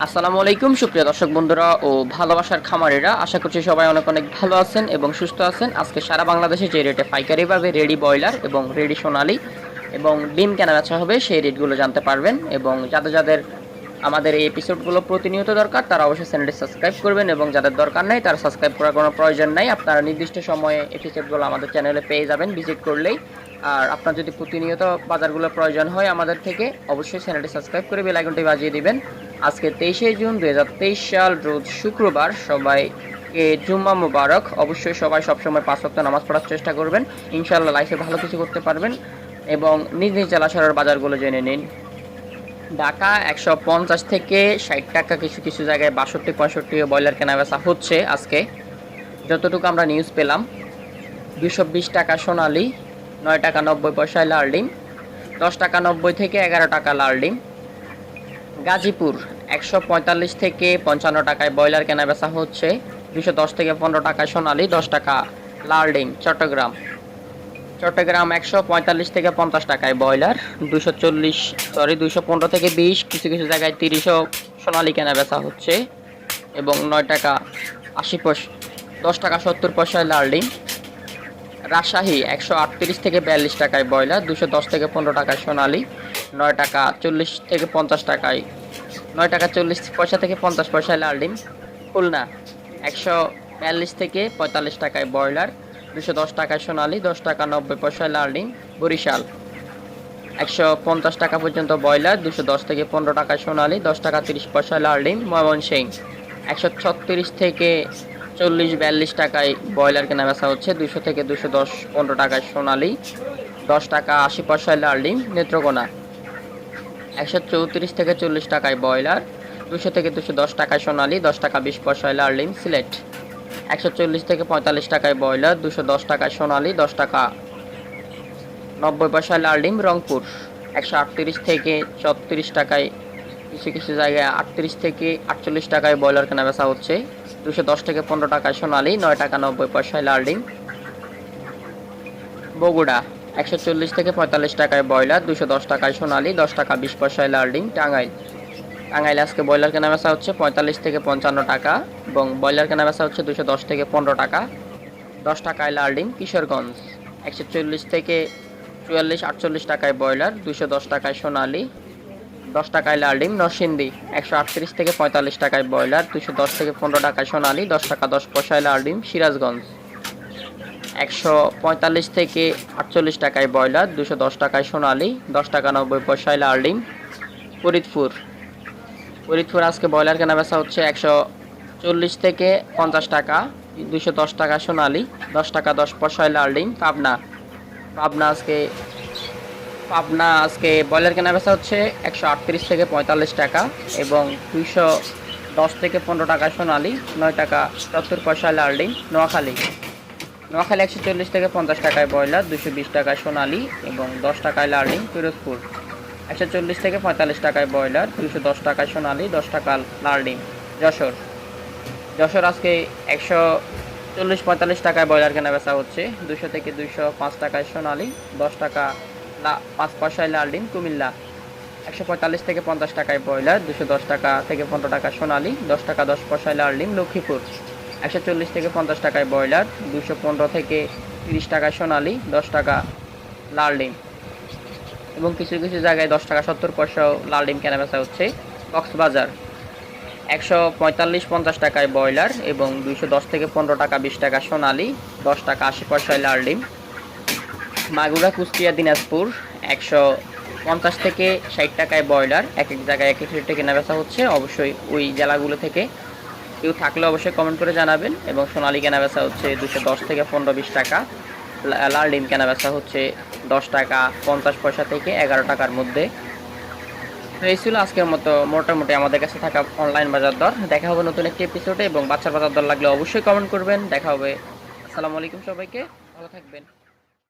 আসসালামু আলাইকুম সুপ্রিয় দর্শক বন্ধুরা ও ভালোবাসার খামারিরা, আশা করছি সবাই অনেক অনেক ভালো আছেন এবং সুস্থ আছেন। আজকে সারা বাংলাদেশে যে রেটে পাইকারিভাবে রেডি ব্রয়লার এবং রেডি সোনালী এবং ডিম কেনা বেচা হবে সেই রেটগুলো জানতে পারবেন। এবং যাদের যাদের আমাদের এই এপিসোডগুলো প্রতিনিয়ত দরকার তারা অবশ্যই চ্যানেলটি সাবস্ক্রাইব করবেন, এবং যাদের দরকার নেই তারা সাবস্ক্রাইব করার কোনো প্রয়োজন নাই। আপনারা নির্দিষ্ট সময়ে এপিসোডগুলো আমাদের চ্যানেলে পেয়ে যাবেন ভিজিট করলেই। আর আপনার যদি প্রতিনিয়ত বাজারগুলো প্রয়োজন হয় আমাদের থেকে, অবশ্যই চ্যানেলটি সাবস্ক্রাইব করে বেল আইকনটি বাজিয়ে দিবেন। আজকে 23শে জুন 2023 সাল, রোজ শুক্রবার। সবাইকে জুম্মা মুবারক। অবশ্যই সবাই সবসময় 5 ওয়াক্ত নামাজ পড়ার চেষ্টা করবেন, ইনশাআল্লাহ লাইফে ভালো কিছু করতে পারবেন। এবং নিজ নিজ জেলা শহরের বাজারগুলো জেনে নিন। ঢাকা 150 থেকে 60 টাকা, কিছু কিছু জায়গায় 62-65 ব্রয়লার কেনা বেচা হচ্ছে আজকে, যতটুকু আমরা নিউজ পেলাম। 220 টাকা সোনালী, 9 টাকা 90 পয়সায় লাল ডিম, 10 টাকা 90 থেকে 11 টাকা লাল ডিম। গাজীপুর 145 থেকে 55 টাকায় ব্রয়লার কেনা বেচা হচ্ছে, 210 থেকে 15 টাকায় সোনালী, 10 টাকা লাল ডিম। চট্টগ্রাম 145 থেকে 50 টাকায় ব্রয়লার, 215 থেকে 20, কিছু কিছু জায়গায় 30ও সোনালী কেনা বেচা হচ্ছে, এবং 9 টাকা 80 পয়সা, 10 টাকা 70 পয়সায় লাল ডিম। রাজশাহী 138 থেকে 42 টাকায় ব্রয়লার, 210 থেকে 15 টাকায় সোনালী, 9 টাকা 40 থেকে 50 টাকায়, 9 টাকা 40 পয়সা থেকে 50 পয়সায় লাল ডিম। খুলনা 142 থেকে 45 টাকায় ব্রয়লার, 210 টাকায় সোনালী, 10 টাকা 90 পয়সায় লাল ডিম। বরিশাল 150 টাকা পর্যন্ত ব্রয়লার, 210 থেকে 15 টাকায় সোনালী, 10 টাকা 30 পয়সায় লাল ডিম। ময়মনসিংহ 136 থেকে 40-42 টাকায় ব্রয়লার কেনা বেচা হচ্ছে, 200 থেকে 210-15 টাকায় সোনালী, 10 টাকা 80 পয়সায় লাল ডিম। নেত্রকোনা 134 থেকে 40 টাকায় ব্রয়লার, 200 থেকে 210 টাকায় সোনালী, 10 টাকা 20 পয়সায় লাল ডিম। সিলেট 140 থেকে 45 টাকায় ব্রয়লার, 210 টাকায় সোনালী, 10 টাকা 90 পয়সায় লাল ডিম। রংপুর 138 থেকে 34 টাকায়, কিছু কিছু জায়গায় 38 থেকে 48 টাকায় ব্রয়লার কেনা বেচা হচ্ছে, 210 থেকে 15 টাকায় সোনালী, 9 টাকা 90 পয়সায় লাল ডিম। বগুড়া 140 থেকে 45 টাকায় ব্রয়লার, 210 টাকায় সোনালী, 10 টাকা 20 পয়সায় লাল ডিম। টাঙ্গাইল আজকে ব্রয়লার কেনা বেচা হচ্ছে 45 থেকে 55 টাকা, এবং ব্রয়লার কেনা বেচা হচ্ছে 210 থেকে 15 টাকা, 10 টাকায় লাল ডিম। কিশোরগঞ্জ 140 থেকে 44-48 টাকায় ব্রয়লার, 210 টাকায় সোনালী, 10 টাকায় লাল ডিম। নরসিংদী 138 থেকে 45 টাকায় ব্রয়লার, 210 থেকে 15 টাকায় সোনালী, 10 টাকা 10 পয়সায় লাল ডিম। সিরাজগঞ্জ 145 থেকে 48 টাকায় ব্রয়লার, 210 টাকায় সোনালী, 10 টাকা 90 পয়সায় লাল ডিম। ফরিদপুর আজকে ব্রয়লার কেনা বেচা হচ্ছে 140 থেকে 50 টাকা, 210 টাকা সোনালী, 10 টাকা 10 পয়সায় লাল ডিম। পাবনা আজকে ব্রয়লার কেনা বেচা হচ্ছে 138 থেকে 45 টাকা, এবং 210 থেকে 15 টাকা সোনালী, 9 টাকা 70 পয়সায় লাল ডিম। নোয়াখালী 140 থেকে 50 টাকায় ব্রয়লার, 220 টাকায় সোনালী, এবং 10 টাকায় লাল ডিম। পিরোজপুর 140 থেকে 45 টাকায় ব্রয়লার, 210 টাকায় সোনালী, 10 টাকা লাল ডিম। যশোর আজকে 140-45 টাকায় ব্রয়লার কেনা বেচা হচ্ছে, 200 থেকে 205 টাকায় সোনালী, 10 টাকা 5 পয়সায় লাল ডিম। কুমিল্লা 145 থেকে 50 টাকায় ব্রয়লার, 210 টাকা থেকে 15 টাকা সোনালী, 10 টাকা 10 পয়সায় লাল ডিম। লক্ষ্মীপুর 140 থেকে 50 টাকায় ব্রয়লার, 215 থেকে 30 টাকায় সোনালী, 10 টাকা লাল ডিম, এবং কিছু কিছু জায়গায় 10 টাকা 70 পয়সাও লাল ডিম কেনা বেচা হচ্ছে। কক্সবাজার 145-50 টাকায় ব্রয়লার, এবং 210 থেকে 15 টাকা 20 টাকা সোনালী, 10 টাকা 80 পয়সায় লাল ডিম। মাগুরা, কুষ্টিয়া, দিনাজপুর 150 থেকে 60 টাকায় ব্রয়লার, এক এক জায়গায় এক এক রেটে কেনা বেচা হচ্ছে। অবশ্যই ওই জেলাগুলো থেকে কেউ থাকলে অবশ্যই কমেন্ট করে জানাবেন। এবং সোনালী কেনা বেচা হচ্ছে 210 থেকে 15-20 টাকা, লাল ডিম কেনা বেচা হচ্ছে 10 টাকা 50 পয়সা থেকে 11 টাকার মধ্যে। তো এই ছিল আজকের মতো মোটামুটি আমাদের কাছে থাকা অনলাইন বাজার দর। দেখা হবে নতুন একটি এপিসোডে, এবং বাচ্চার বাজার দর লাগলে অবশ্যই কমেন্ট করবেন। দেখা হবে। আসসালামু আলাইকুম, সবাইকে ভালো থাকবেন।